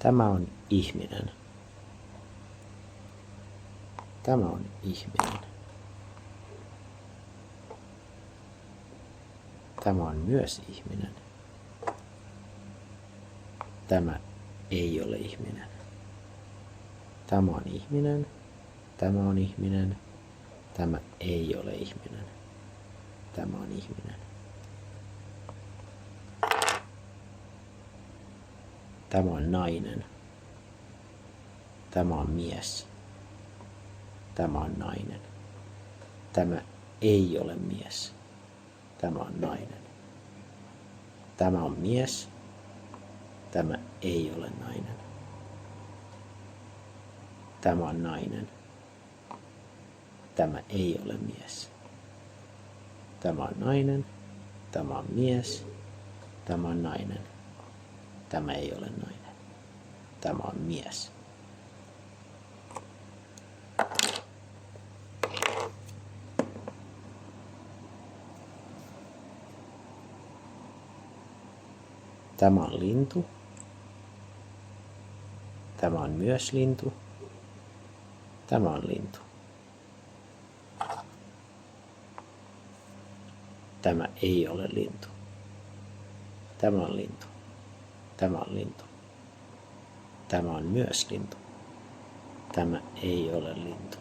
Tämä on ihminen. Tämä on ihminen. Tämä on myös ihminen. Tämä ei ole ihminen. Tämä on ihminen. Tämä on ihminen. Tämä ei ole ihminen. Tämä on ihminen. Tämä on nainen. Tämä on mies. Tämä on nainen. Tämä ei ole mies. Tämä on nainen. Tämä on mies. Tämä ei ole nainen. Tämä on nainen. Tämä ei ole mies. Tämä on nainen. Tämä on mies. Tämä on nainen. Tämä ei ole nainen. Tämä on mies. Tämä on lintu. Tämä on myös lintu. Tämä on lintu. Tämä ei ole lintu. Tämä on lintu. Tämä on lintu. Tämä on myös lintu. Tämä ei ole lintu.